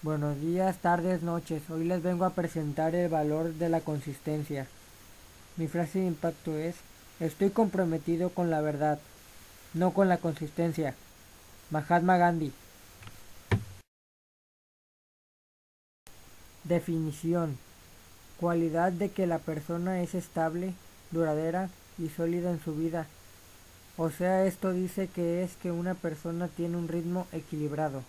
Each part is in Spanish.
Buenos días, tardes, noches. Hoy les vengo a presentar el valor de la consistencia. Mi frase de impacto es: estoy comprometido con la verdad, no con la consistencia. Mahatma Gandhi. Definición: cualidad de que la persona es estable, duradera y sólida en su vida. O sea, esto dice que es que una persona tiene un ritmo equilibrado.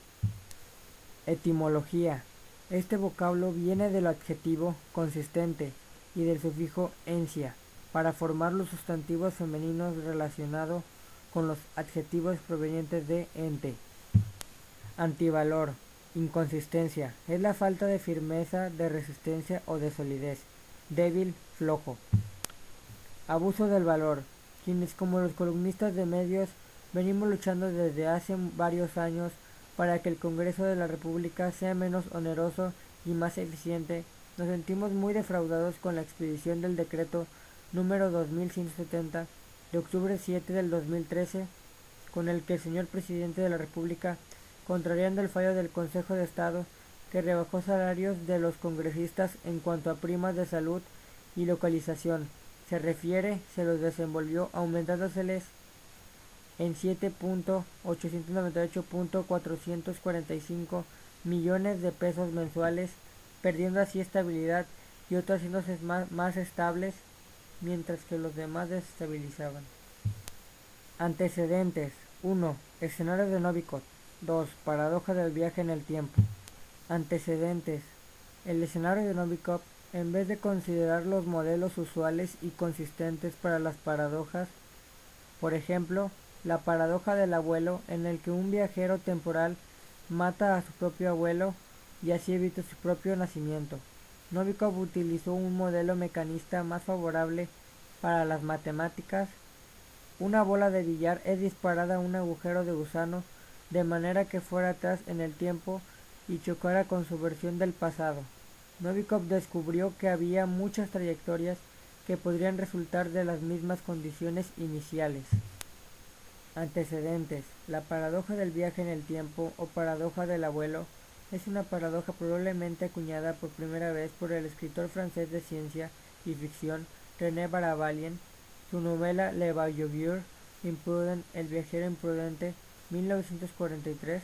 Etimología: este vocablo viene del adjetivo consistente y del sufijo "encia" para formar los sustantivos femeninos relacionado con los adjetivos provenientes de ente. Antivalor: inconsistencia, es la falta de firmeza, de resistencia o de solidez, débil, flojo. Abuso del valor: quienes como los columnistas de medios venimos luchando desde hace varios años para que el Congreso de la República sea menos oneroso y más eficiente, nos sentimos muy defraudados con la expedición del decreto número 2170 de octubre 7 del 2013, con el que el señor presidente de la República, contrariando el fallo del Consejo de Estado que rebajó salarios de los congresistas en cuanto a primas de salud y localización se refiere, se los desenvolvió aumentándoseles en 7.898.445 millones de pesos mensuales, perdiendo así estabilidad y otros haciéndose más estables, mientras que los demás desestabilizaban. Antecedentes: 1. Escenario de Novikov. 2. Paradoja del viaje en el tiempo. Antecedentes: el escenario de Novikov, en vez de considerar los modelos usuales y consistentes para las paradojas, por ejemplo, la paradoja del abuelo, en el que un viajero temporal mata a su propio abuelo y así evita su propio nacimiento, Novikov utilizó un modelo mecanista más favorable para las matemáticas. Una bola de billar es disparada a un agujero de gusano de manera que fuera atrás en el tiempo y chocara con su versión del pasado. Novikov descubrió que había muchas trayectorias que podrían resultar de las mismas condiciones iniciales. Antecedentes: la paradoja del viaje en el tiempo o paradoja del abuelo es una paradoja probablemente acuñada por primera vez por el escritor francés de ciencia y ficción René Barabalien. Su novela Le Voyageur Imprudent, El viajero imprudente, 1943.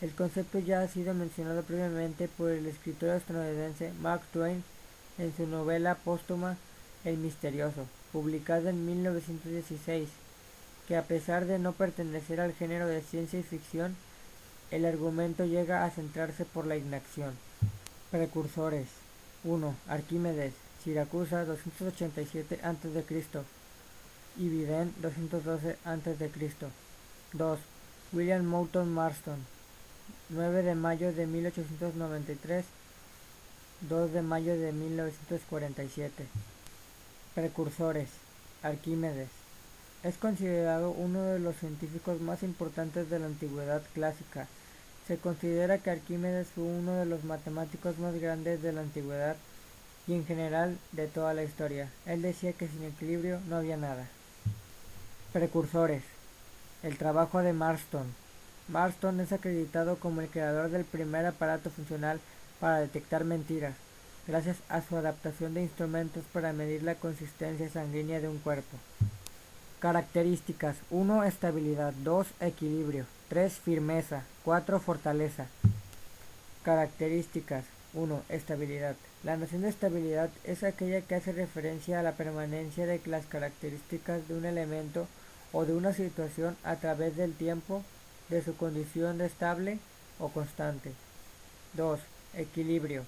El concepto ya ha sido mencionado previamente por el escritor estadounidense Mark Twain en su novela póstuma El misterioso, publicada en 1916, que a pesar de no pertenecer al género de ciencia y ficción, el argumento llega a centrarse por la inacción. Precursores: 1. Arquímedes, Siracusa, 287 a.C. Ibidem, 212 a.C. 2. William Moulton Marston, 9 de mayo de 1893, 2 de mayo de 1947. Precursores: Arquímedes. Es considerado uno de los científicos más importantes de la antigüedad clásica. Se considera que Arquímedes fue uno de los matemáticos más grandes de la antigüedad y en general de toda la historia. Él decía que sin equilibrio no había nada. Precursores: el trabajo de Marston. Marston es acreditado como el creador del primer aparato funcional para detectar mentiras, gracias a su adaptación de instrumentos para medir la consistencia sanguínea de un cuerpo. Características: 1. Estabilidad. 2. Equilibrio. 3. Firmeza. 4. Fortaleza. Características: 1. Estabilidad. La noción de estabilidad es aquella que hace referencia a la permanencia de las características de un elemento o de una situación a través del tiempo, de su condición de estable o constante. 2. Equilibrio.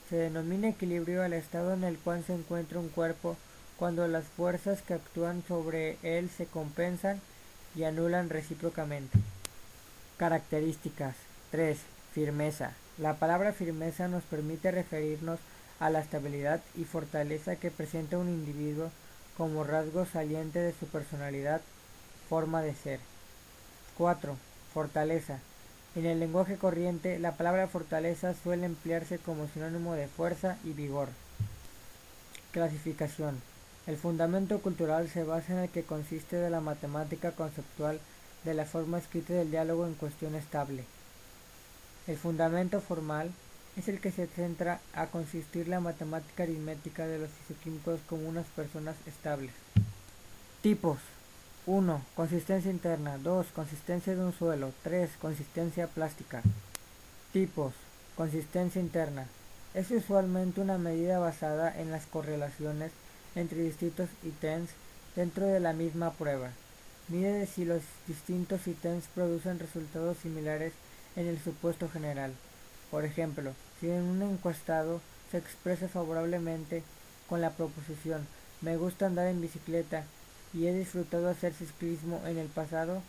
Se denomina equilibrio al estado en el cual se encuentra un cuerpo cuando las fuerzas que actúan sobre él se compensan y anulan recíprocamente. Características. 3. Firmeza. La palabra firmeza nos permite referirnos a la estabilidad y fortaleza que presenta un individuo como rasgo saliente de su personalidad, forma de ser. 4. Fortaleza. En el lenguaje corriente, la palabra fortaleza suele emplearse como sinónimo de fuerza y vigor. Clasificación. El fundamento cultural se basa en el que consiste de la matemática conceptual de la forma escrita del diálogo en cuestión estable. El fundamento formal es el que se centra a consistir la matemática aritmética de los fisioquímicos como unas personas estables. Tipos: 1. Consistencia interna. 2. Consistencia de un suelo. 3. Consistencia plástica. Tipos: consistencia interna. Es usualmente una medida basada en las correlaciones entre distintos ítems dentro de la misma prueba. Mide si los distintos ítems producen resultados similares en el supuesto general. Por ejemplo, si en un encuestado se expresa favorablemente con la proposición "me gusta andar en bicicleta" y he disfrutado hacer ciclismo en el pasado,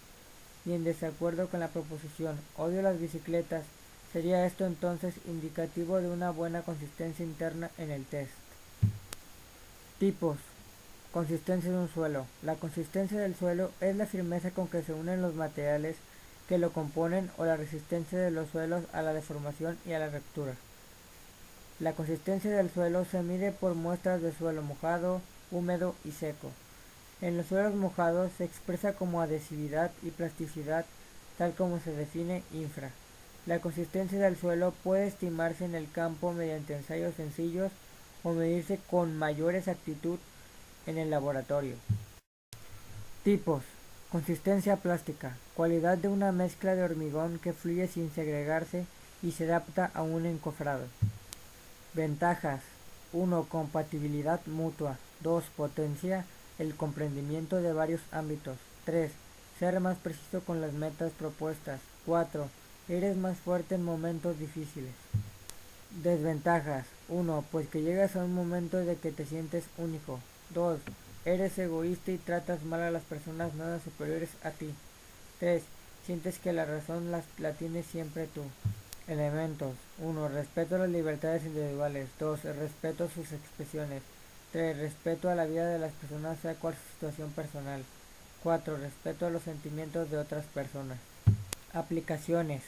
y en desacuerdo con la proposición "odio las bicicletas", sería esto entonces indicativo de una buena consistencia interna en el test. Tipos: consistencia de un suelo. La consistencia del suelo es la firmeza con que se unen los materiales que lo componen o la resistencia de los suelos a la deformación y a la ruptura. La consistencia del suelo se mide por muestras de suelo mojado, húmedo y seco. En los suelos mojados se expresa como adhesividad y plasticidad, tal como se define infra. La consistencia del suelo puede estimarse en el campo mediante ensayos sencillos o medirse con mayor exactitud en el laboratorio. Tipos: consistencia plástica, cualidad de una mezcla de hormigón que fluye sin segregarse y se adapta a un encofrado. Ventajas: 1. Compatibilidad mutua. 2. Potencia el comprendimiento de varios ámbitos. 3. Ser más preciso con las metas propuestas. 4. Eres más fuerte en momentos difíciles. Desventajas: 1. Pues que llegas a un momento de que te sientes único. 2. Eres egoísta y tratas mal a las personas nada superiores a ti. 3. Sientes que la razón la tienes siempre tú. Elementos: 1. Respeto a las libertades individuales. 2. Respeto a sus expresiones. 3. Respeto a la vida de las personas, sea cual su situación personal. 4. Respeto a los sentimientos de otras personas. Aplicaciones: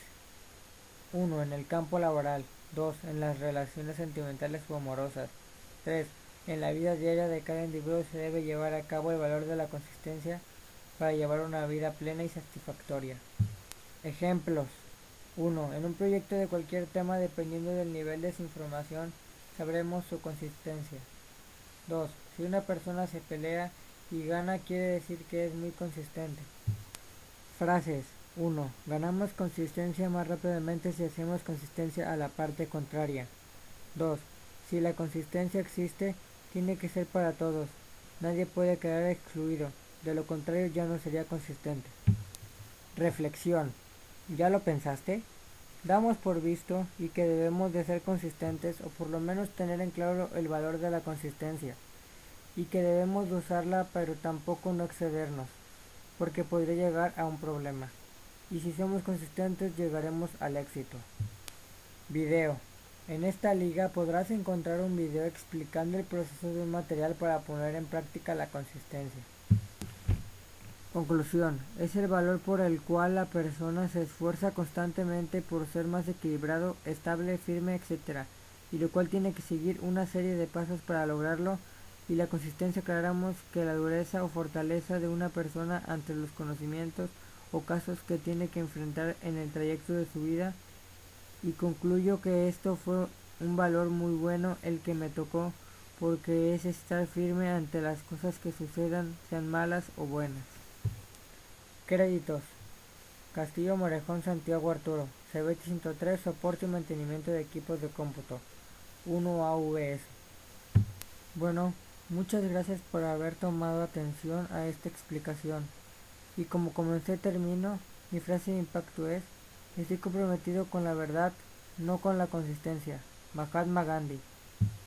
1. En el campo laboral. 2. En las relaciones sentimentales o amorosas. 3. En la vida diaria de cada individuo se debe llevar a cabo el valor de la consistencia para llevar una vida plena y satisfactoria. Ejemplos: 1. En un proyecto de cualquier tema, dependiendo del nivel de su información, sabremos su consistencia. 2. Si una persona se pelea y gana, quiere decir que es muy consistente. Frases: 1. Ganamos consistencia más rápidamente si hacemos consistencia a la parte contraria. 2. Si la consistencia existe, tiene que ser para todos. Nadie puede quedar excluido, de lo contrario ya no sería consistente. Reflexión: ¿ya lo pensaste? Damos por visto y que debemos de ser consistentes, o por lo menos tener en claro el valor de la consistencia, y que debemos de usarla, pero tampoco no excedernos, porque podría llegar a un problema. Y si somos consistentes, llegaremos al éxito. Video: en esta liga podrás encontrar un video explicando el proceso de un material para poner en práctica la consistencia. Conclusión: es el valor por el cual la persona se esfuerza constantemente por ser más equilibrado, estable, firme, etc., y lo cual tiene que seguir una serie de pasos para lograrlo. Y la consistencia aclaramos que la dureza o fortaleza de una persona ante los conocimientos o casos que tiene que enfrentar en el trayecto de su vida. Y concluyo que esto fue un valor muy bueno el que me tocó, porque es estar firme ante las cosas que sucedan, sean malas o buenas. Créditos: Castillo Morejón Santiago Arturo, CBT 103, soporte y mantenimiento de equipos de cómputo, 1AVS. Bueno, muchas gracias por haber tomado atención a esta explicación. Y como comencé termino, mi frase de impacto es: estoy comprometido con la verdad, no con la consistencia. Mahatma Gandhi.